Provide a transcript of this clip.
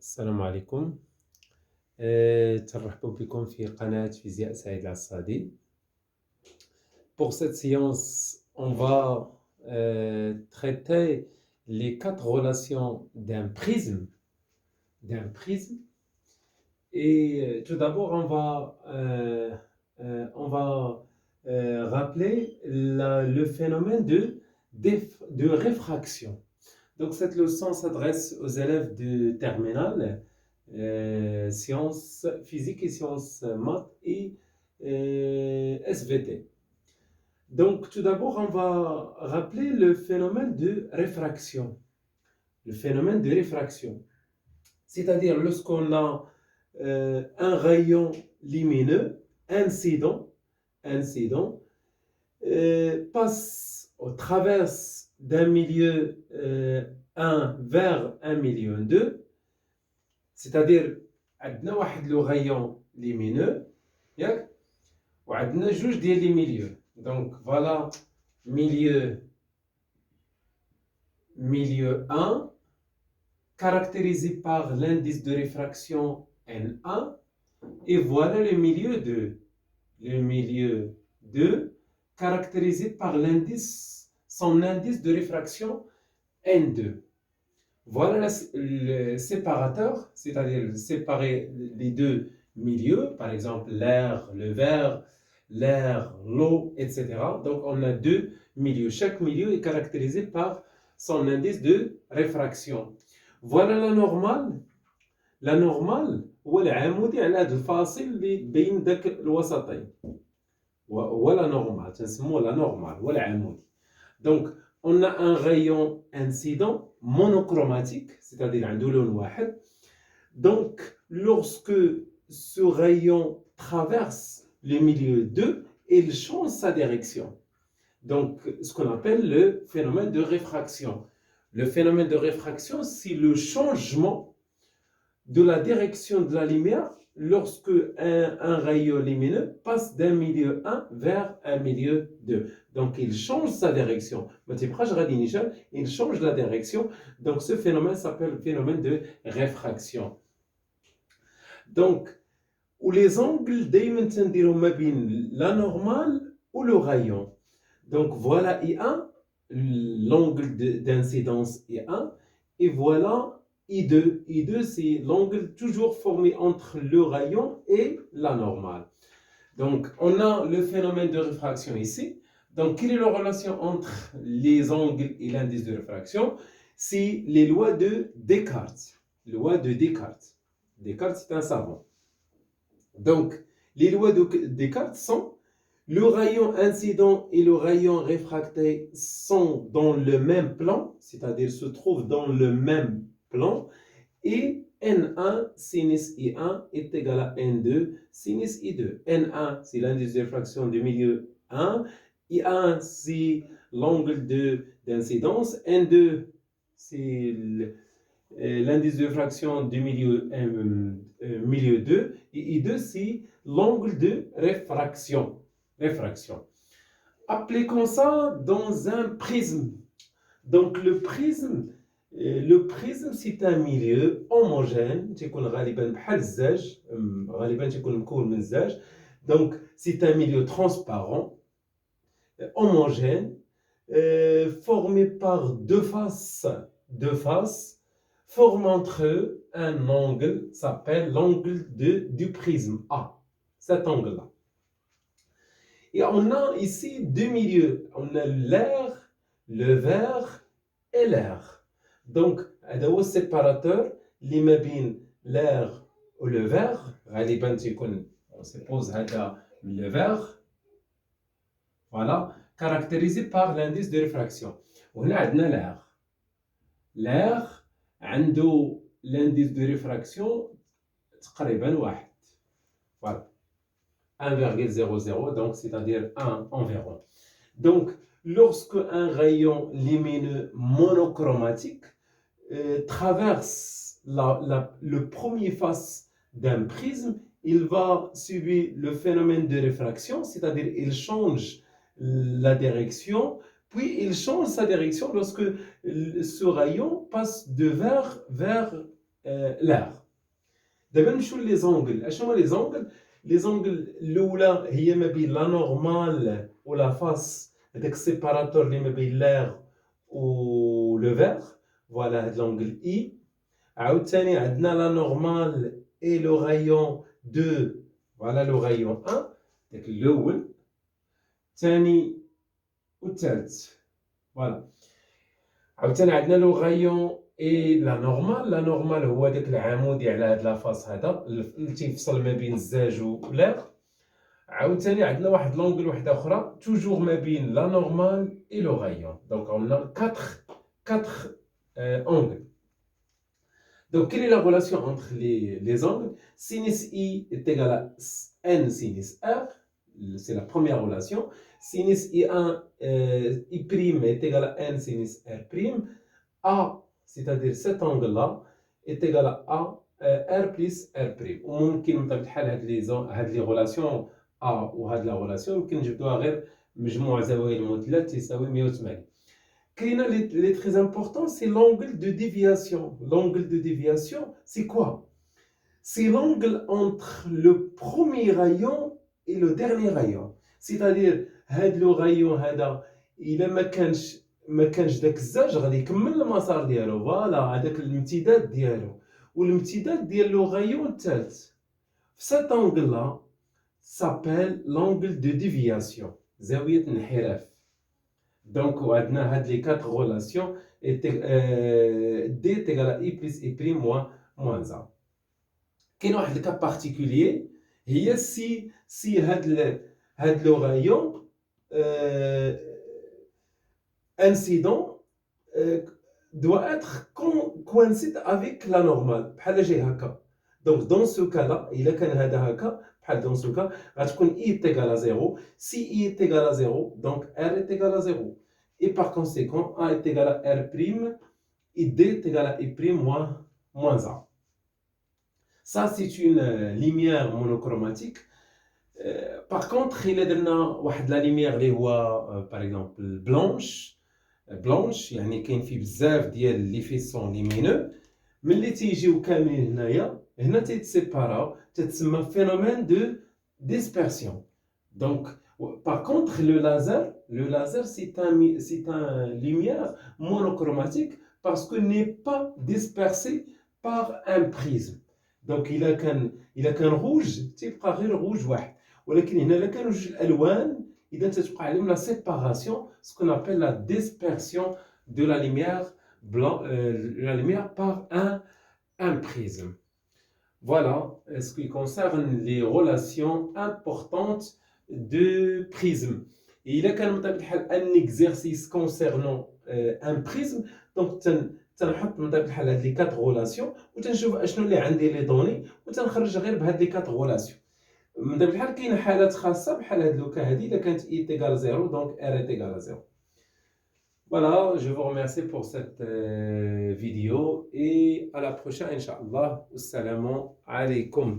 السلام عليكم. ترحبوا بكم في قناة فيزياء سعيد العصادي. Pour cette séance, on va traiter les 4 relations d'un prisme. Et tout d'abord, on va rappeler le phénomène de réfraction. Donc cette leçon s'adresse aux élèves de terminale, sciences physiques et sciences maths et SVT. Donc tout d'abord, on va rappeler le phénomène de réfraction. Le phénomène de réfraction, c'est-à-dire lorsqu'on a un rayon lumineux incident passe au travers d'un milieu 1 vers un milieu 2, c'est-à-dire عندنا واحد لو rayon lumineux ياك وعندنا جوج ديال لي milieux. Donc voilà milieu 1 caractérisé par l'indice de réfraction N1 et voilà le milieu 2. Le milieu 2 caractérisé par son indice de réfraction N2. Voilà le séparateur, c'est-à-dire séparer les deux milieux, par exemple l'air, le verre, l'air, l'eau, etc. Donc on a deux milieux. Chaque milieu est caractérisé par son indice de réfraction. Voilà la normale. La normale هو العمودي على هذا الفاصل اللي بين ذاك الوسطين. ولا normale, تنسموه la normale ولا عمودي. Donc on a un rayon incident monochromatique, c'est-à-dire عنده لون واحد. Donc lorsque ce rayon traverse le milieu 2, il change sa direction. Donc ce qu'on appelle le phénomène de réfraction. Le phénomène de réfraction, c'est le changement de la direction de la lumière lorsque un rayon lumineux passe d'un milieu 1 vers un milieu 2. Donc il change sa direction. Il change la direction. Donc ce phénomène s'appelle le phénomène de réfraction. Donc, où les angles la normale ou le rayon. Donc voilà I1, l'angle d'incidence I1, et voilà I2. I2, c'est l'angle toujours formé entre le rayon et la normale. Donc, on a le phénomène de réfraction ici. Donc, quelle est la relation entre les angles et l'indice de réfraction? C'est les lois de Descartes. Descartes, c'est un savant. Donc, les lois de Descartes sont: le rayon incident et le rayon réfracté sont dans le même plan, c'est-à-dire se trouvent dans le même plan, et N1 sinus I1 est égal à N2 sinus I2. N1, c'est l'indice de réfraction du milieu 1, I1, c'est l'angle d'incidence, N2, c'est l'indice de réfraction du milieu 2, et I2, c'est l'angle de réfraction. Appelé comme ça dans un prisme. Donc le prisme, c'est un milieu homogène. Donc c'est un milieu transparent, homogène, formé par deux faces, forment entre eux un angle, s'appelle l'angle du prisme A. Cet angle-là. Et on a ici deux milieux. On a l'air, le verre et l'air. Donc, هذا هو السيباراتور اللي ما بين l'air و le verre. غالبا تيكون on suppose هذا le verre. Voilà, caractérisé par l'indice de réfraction. وهنا عندنا l'air. L'air عنده l'indice de réfraction تقريبا واحد. Voilà. 1,00, donc c'est-à-dire 1 environ. Donc, lorsque un rayon lumineux monochromatique traverse le premier face d'un prisme, il va subir le phénomène de réfraction, c'est-à-dire il change la direction, puis il change sa direction lorsque ce rayon passe de vert vers l'air. دابا نمشيو لي زونغل. اشنو هما لي زونغل؟ لي زونغل الاولى هي ما بين لا نورمال ولا فاس، هذاك السيباراتور اللي ما بين لاغ و لو فيغ، فوالا هاد لونغل اي. عاوتاني عندنا لا نورمال اي لو غايون 2، فوالا لو غايون 1، داك الاول الثاني والثالث، فوالا. عاوتاني عندنا لو غايون اي لا نورمال هو داك العمودي على هاد لافاس هذا اللي تيفصل ما بين الزاج ولاغ. عاوتاني عندنا واحد لونغل واحده اخرى توجور ما بين لا نورمال اي لو غايون. دونك on a 4 angles. Donc quelle est la relation entre les angles? Sinus I est égal à n sinus R, c'est la première relation. Sinus I1 I' est égal à n sinus R'. A, c'est-à-dire cet angle-là, est égal à R plus R'. وممكن بطبيعة الحال هاد لي غولاسيون A وهاد لا غولاسيون يمكن نجبدوها غير مجموع زوايا المثلث تساوي 180. كاينه les très important, c'est l'angle de déviation. L'angle de déviation, c'est quoi? C'est l'angle entre le premier rayon et le dernier rayon. C'est-à-dire هاد لو رايون هذا الا ما كانش داك الزاج غادي يكمل المسار ديالو، فوالا هذاك الامتداد ديالو، والامتداد ديال لو غايون الثالث في سات انغل لا سابيل لونغل دو ديفياسيون، زاويه الانحراف. دونك عندنا هاد لي 4 غولاسيون دي est égal à i plus i' moins a. كاين واحد الكا بارتيكولير هي سي هاد لو غايون incident doit être coïncide avec la normale بحال جاي هكا. Donc dans ce cas là الا كان هذا هكا بحال dans ce cas غتكون i est égal à 0. Si i est égal à 0, donc r est égal à 0. Et par conséquent a est égal à r' et d est égal à i' moins a. Ça c'est une lumière monochromatique. Par contre il درنا واحد لا lumière اللي هو par exemple بلونش، يعني كاين فيه بزاف ديال لي فيسون ليمينو، ملي تيجيو كاملين هنا تيتسيباراو، تتسمى phénomène de dispersion. Donc par contre le laser c'est un lumière monochromatique parce que n'est pas dispersé par un prisme. Donc il a كان rouge تيبقى غير rouge واحد، ولكن هنا الا كانوا جوج الالوان اذا تتبقى عليهم لا séparation, ce qu'on appelle la dispersion de la lumière par un prisme. Voilà ce qui concerne les relations importantes de prisme. Et il y a quand même un exercice concernant un prisme. Donc تنحط من بحال هاد لي 4 غولاسيون وتنشوف اشنو اللي عندي لي دوني وتنخرج غير بهاد لي 4 غولاسيون. من دابا الحال كاين حالات خاصه بحال هاد لوكا هادي الا كانت i égale 0 donc r est égal à 0. Voilà, je vous remercie pour cette vidéo et à la prochaine, Inch'Allah. Assalamu alaikum.